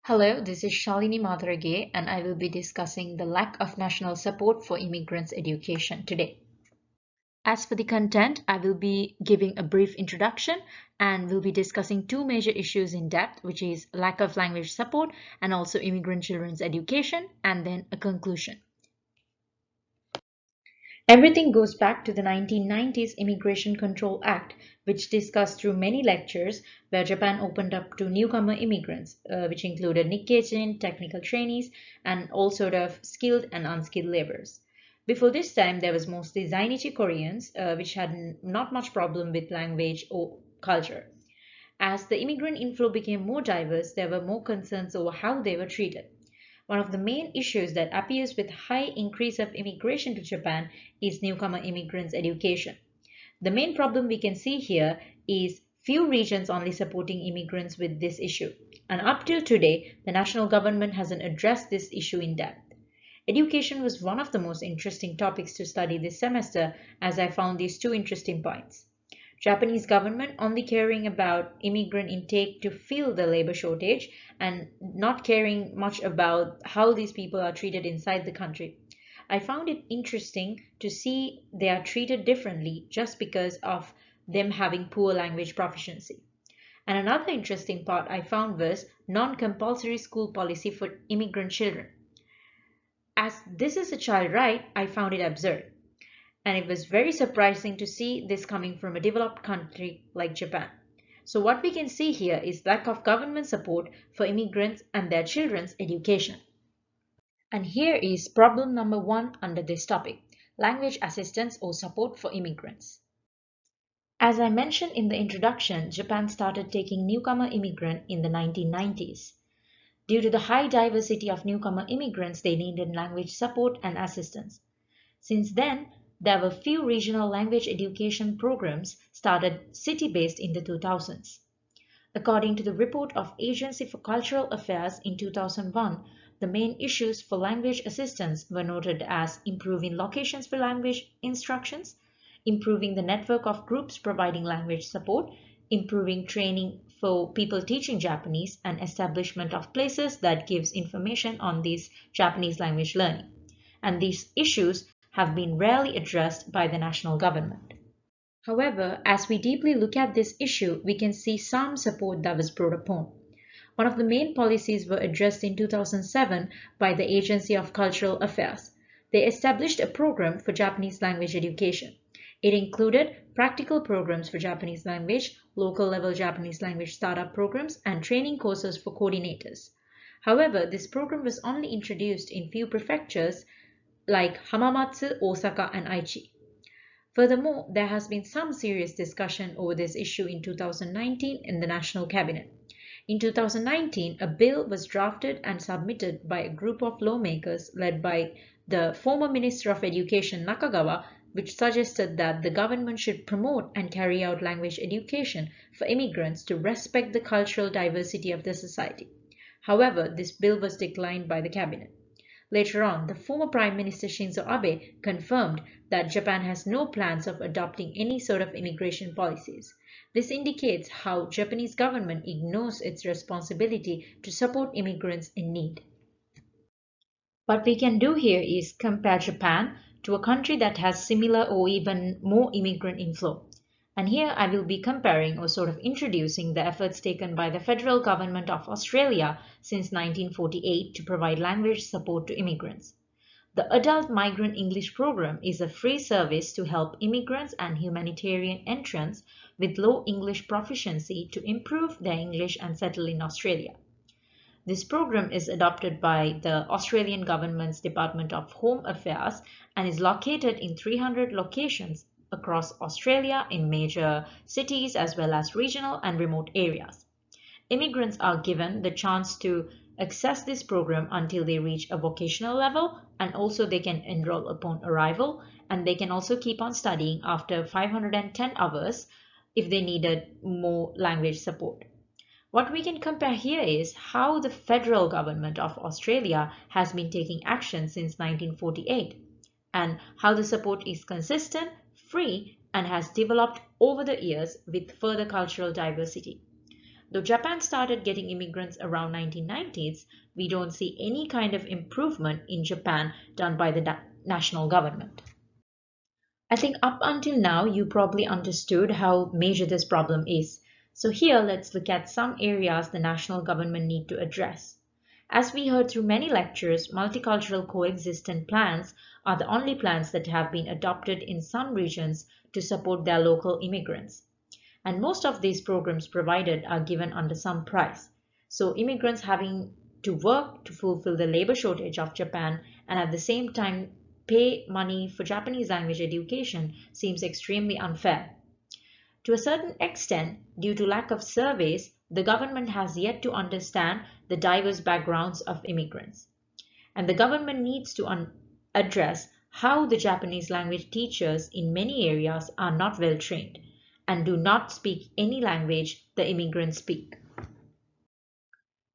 Hello, this is ShaliniM and I will be discussing the lack of national support for immigrants' education today. As for the content, I will be giving a brief introduction and will be discussing two major issues in depth, which is lack of language support and also immigrant children's education, and then a conclusion. Everything goes back to the 1990s Immigration Control Act, which discussed through many lectures where Japan opened up to newcomer immigrants, which included Nikkei, technical trainees, and all sort of skilled and unskilled laborers. Before this time, there was mostly Zainichi Koreans, which had not much problem with language or culture. As the immigrant inflow became more diverse, there were more concerns over how they were treated. One of the main issues that appears with high increase of immigration to Japan is newcomer immigrants' education. The main problem we can see here is few regions only supporting immigrants with this issue. And up till today, the national government hasn't addressed this issue in depth. Education was one of the most interesting topics to study this semester as I found these two interesting points. Japanese government only caring about immigrant intake to fill the labor shortage and not caring much about how these people are treated inside the country. I found it interesting to see they are treated differently just because of them having poor language proficiency. And another interesting part I found was non-compulsory school policy for immigrant children. As this is a child right, I found it absurd. And it was very surprising to see this coming from a developed country like Japan. So what we can see here is lack of government support for immigrants and their children's education. And here is problem number one under this topic, language assistance or support for immigrants. As I mentioned in the introduction, Japan started taking newcomer immigrants in the 1990s. Due to the high diversity of newcomer immigrants, they needed language support and assistance. Since then, there were few regional language education programs started city-based in the 2000s. According to the report of Agency for Cultural Affairs in 2001, the main issues for language assistance were noted as improving locations for language instructions, improving the network of groups providing language support, improving training for people teaching Japanese, and establishment of places that gives information on these Japanese language learning. And these issues have been rarely addressed by the national government. However, as we deeply look at this issue, we can see some support that was brought upon. One of the main policies were addressed in 2007 by the Agency of Cultural Affairs. They established a program for Japanese language education. It included practical programs for Japanese language, local level Japanese language startup programs, and training courses for coordinators. However, this program was only introduced in few prefectures like Hamamatsu, Osaka, and Aichi. Furthermore, there has been some serious discussion over this issue in 2019 in the National Cabinet. In 2019, a bill was drafted and submitted by a group of lawmakers led by the former Minister of Education Nakagawa, which suggested that the government should promote and carry out language education for immigrants to respect the cultural diversity of the society. However, this bill was declined by the cabinet. Later on, the former Prime Minister Shinzo Abe confirmed that Japan has no plans of adopting any sort of immigration policies. This indicates how Japanese government ignores its responsibility to support immigrants in need. What we can do here is compare Japan to a country that has similar or even more immigrant inflow. And here I will be comparing or sort of introducing the efforts taken by the federal government of Australia since 1948 to provide language support to immigrants. The Adult Migrant English Program is a free service to help immigrants and humanitarian entrants with low English proficiency to improve their English and settle in Australia. This program is adopted by the Australian government's Department of Home Affairs and is located in 300 locations across Australia in major cities as well as regional and remote areas. Immigrants are given the chance to access this program until they reach a vocational level, and also they can enroll upon arrival, and they can also keep on studying after 510 hours if they needed more language support. What we can compare here is how the federal government of Australia has been taking action since 1948 and how the support is consistent, free, and has developed over the years with further cultural diversity. Though Japan started getting immigrants around 1990s, we don't see any kind of improvement in Japan done by the national government. I think up until now, you probably understood how major this problem is. So here, let's look at some areas the national government need to address. As we heard through many lectures, multicultural coexistence plans are the only plans that have been adopted in some regions to support their local immigrants. And most of these programs provided are given under some price. So immigrants having to work to fulfill the labor shortage of Japan and at the same time pay money for Japanese language education seems extremely unfair. To a certain extent, due to lack of surveys, the government has yet to understand the diverse backgrounds of immigrants. And the government needs to address how the Japanese language teachers in many areas are not well trained and do not speak any language the immigrants speak.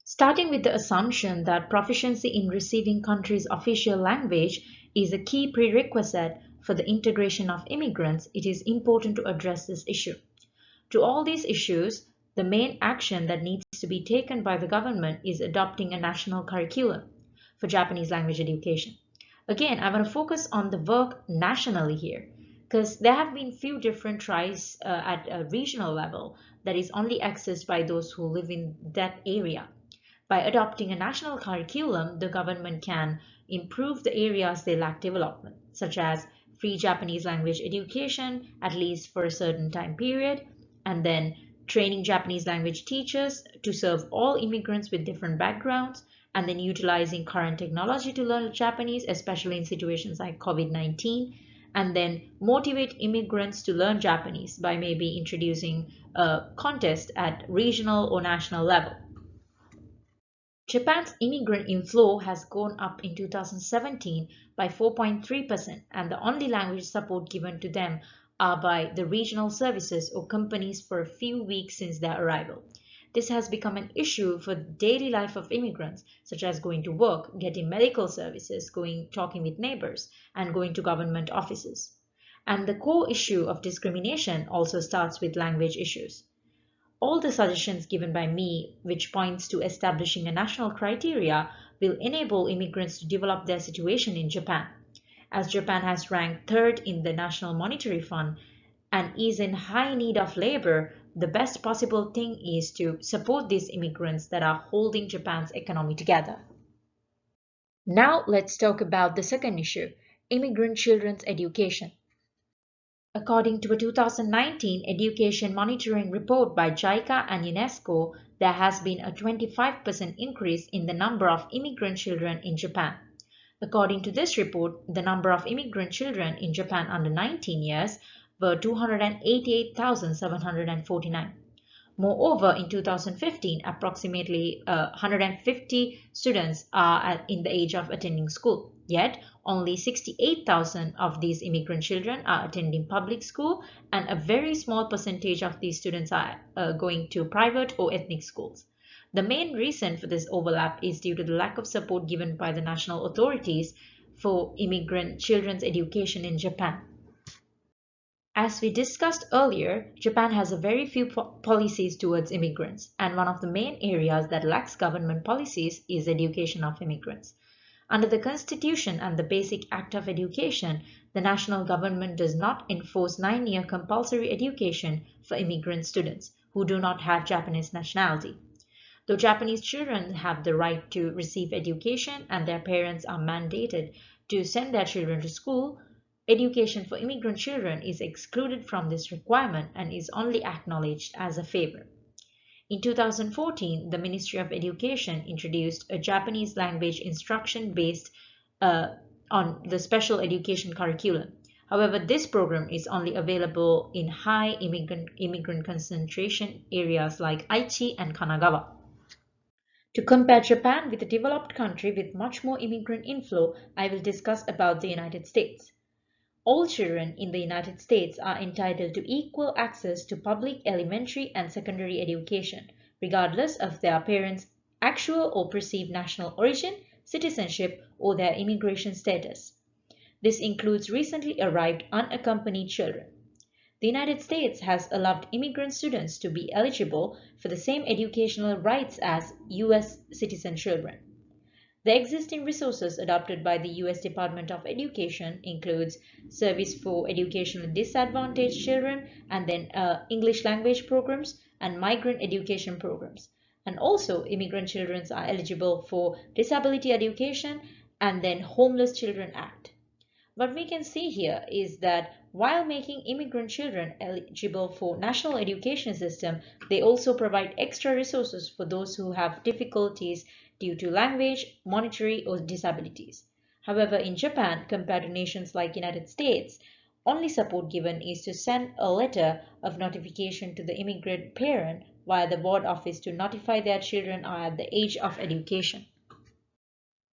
Starting with the assumption that proficiency in receiving country's official language is a key prerequisite for the integration of immigrants, it is important to address this issue. To all these issues, the main action that needs to be taken by the government is adopting a national curriculum for Japanese language education. Again, I want to focus on the work nationally here because there have been few different tries at a regional level that is only accessed by those who live in that area. By adopting a national curriculum, the government can improve the areas they lack development, such as free Japanese language education, at least for a certain time period, and then training Japanese language teachers to serve all immigrants with different backgrounds, and then utilizing current technology to learn Japanese, especially in situations like COVID-19, and then motivate immigrants to learn Japanese by maybe introducing a contest at regional or national level. Japan's immigrant inflow has gone up in 2017 by 4.3%, and the only language support given to them are by the regional services or companies for a few weeks since their arrival. This has become an issue for the daily life of immigrants, such as going to work, getting medical services, talking with neighbors, and going to government offices. And the core issue of discrimination also starts with language issues. All the suggestions given by me, which points to establishing a national criteria, will enable immigrants to develop their situation in Japan. As Japan has ranked third in the National Monetary Fund and is in high need of labor, the best possible thing is to support these immigrants that are holding Japan's economy together. Now let's talk about the second issue, immigrant children's education. According to a 2019 education monitoring report by JICA and UNESCO, there has been a 25% increase in the number of immigrant children in Japan. According to this report, the number of immigrant children in Japan under 19 years were 288,749. Moreover, in 2015, approximately 150 students are in the age of attending school. Yet, only 68,000 of these immigrant children are attending public school, and a very small percentage of these students are going to private or ethnic schools. The main reason for this overlap is due to the lack of support given by the national authorities for immigrant children's education in Japan. As we discussed earlier, Japan has a very few policies towards immigrants, and one of the main areas that lacks government policies is education of immigrants. Under the Constitution and the Basic Act of Education, the national government does not enforce 9-year compulsory education for immigrant students who do not have Japanese nationality. Though Japanese children have the right to receive education and their parents are mandated to send their children to school, education for immigrant children is excluded from this requirement and is only acknowledged as a favor. In 2014, the Ministry of Education introduced a Japanese language instruction based on the special education curriculum. However, this program is only available in high immigrant concentration areas like Aichi and Kanagawa. To compare Japan with a developed country with much more immigrant inflow, I will discuss about the United States. All children in the United States are entitled to equal access to public elementary and secondary education, regardless of their parents' actual or perceived national origin, citizenship, or their immigration status. This includes recently arrived unaccompanied children. The United States has allowed immigrant students to be eligible for the same educational rights as US citizen children. The existing resources adopted by the US Department of Education includes Service for Educationally Disadvantaged Children and then English language programs and migrant education programs. And also immigrant children are eligible for disability education and then Homeless Children Act. What we can see here is that while making immigrant children eligible for national education system, they also provide extra resources for those who have difficulties due to language, monetary, or disabilities. However, in Japan, compared to nations like United States, only support given is to send a letter of notification to the immigrant parent via the board office to notify their children are at the age of education.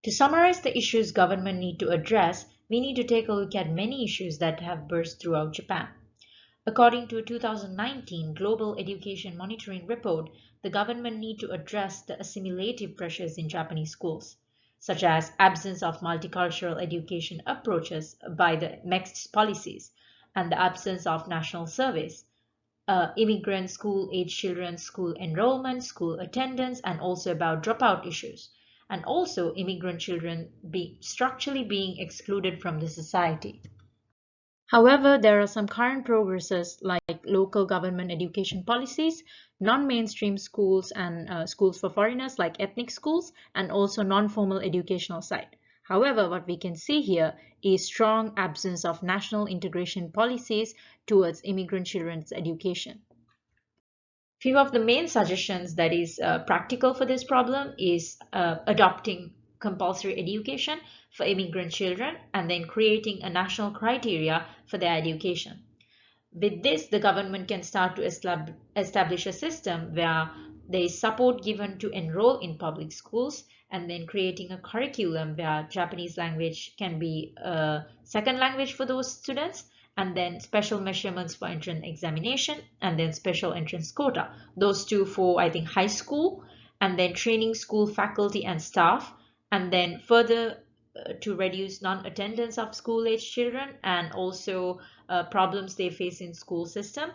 To summarize the issues government need to address, we need to take a look at many issues that have burst throughout Japan. According to a 2019 Global Education Monitoring Report, the government need to address the assimilative pressures in Japanese schools, such as absence of multicultural education approaches by the mixed policies and the absence of national service, immigrant school-age children's school enrollment, school attendance, and also about dropout issues, and also immigrant children structurally being excluded from the society. However, there are some current progresses like local government education policies, non-mainstream schools and schools for foreigners like ethnic schools, and also non-formal educational side. However, what we can see here is strong absence of national integration policies towards immigrant children's education. Few of the main suggestions that is practical for this problem is adopting compulsory education for immigrant children and then creating a national criteria for their education. With this, the government can start to establish a system where there is support given to enroll in public schools and then creating a curriculum where Japanese language can be a second language for those students, and then special measurements for entrance examination and then special entrance quota. Those two for, I think, high school, and then training school faculty and staff, and then further to reduce non-attendance of school-age children and also problems they face in school system.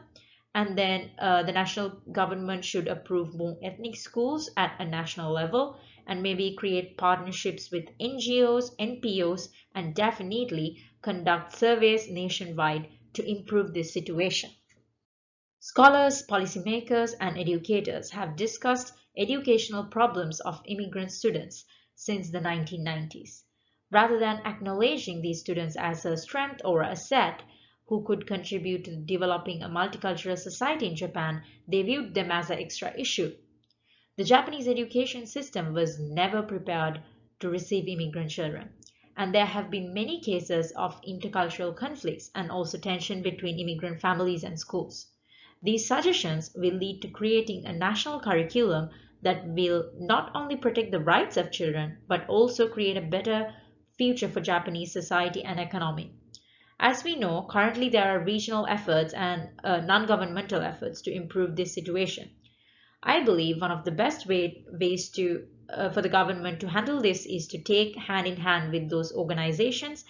And then the national government should approve more ethnic schools at a national level and maybe create partnerships with NGOs, NPOs, and definitely conduct surveys nationwide to improve this situation. Scholars, policymakers, and educators have discussed educational problems of immigrant students since the 1990s. Rather than acknowledging these students as a strength or asset who could contribute to developing a multicultural society in Japan, they viewed them as an extra issue. The Japanese education system was never prepared to receive immigrant children, and there have been many cases of intercultural conflicts and also tension between immigrant families and schools. These suggestions will lead to creating a national curriculum that will not only protect the rights of children, but also create a better future for Japanese society and economy. As we know, currently there are regional efforts and non-governmental efforts to improve this situation. I believe one of the best ways for the government to handle this is to take hand in hand with those organizations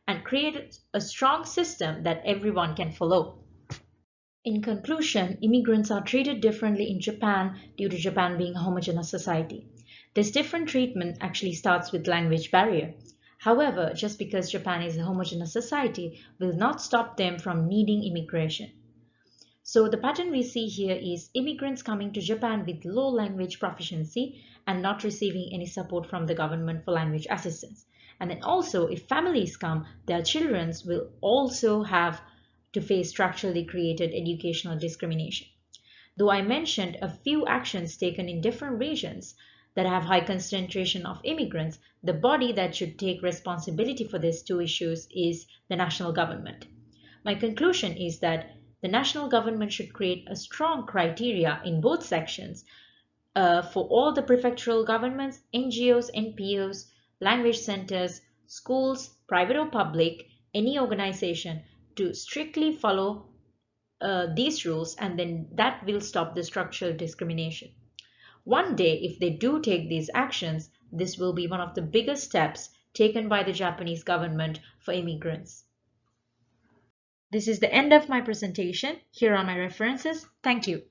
and create a strong system that everyone can follow. In conclusion, immigrants are treated differently in Japan due to Japan being a homogeneous society. This different treatment actually starts with language barrier. However, just because Japan is a homogeneous society will not stop them from needing immigration. So the pattern we see here is immigrants coming to Japan with low language proficiency and not receiving any support from the government for language assistance. And then also, if families come, their children will also have to face structurally created educational discrimination. Though I mentioned a few actions taken in different regions that have high concentration of immigrants, the body that should take responsibility for these two issues is the national government. My conclusion is that the national government should create a strong criteria in both sections for all the prefectural governments, NGOs, NPOs, language centers, schools, private or public, any organization to strictly follow these rules, and then that will stop the structural discrimination. One day, if they do take these actions, this will be one of the biggest steps taken by the Japanese government for immigrants. This is the end of my presentation. Here are my references. Thank you.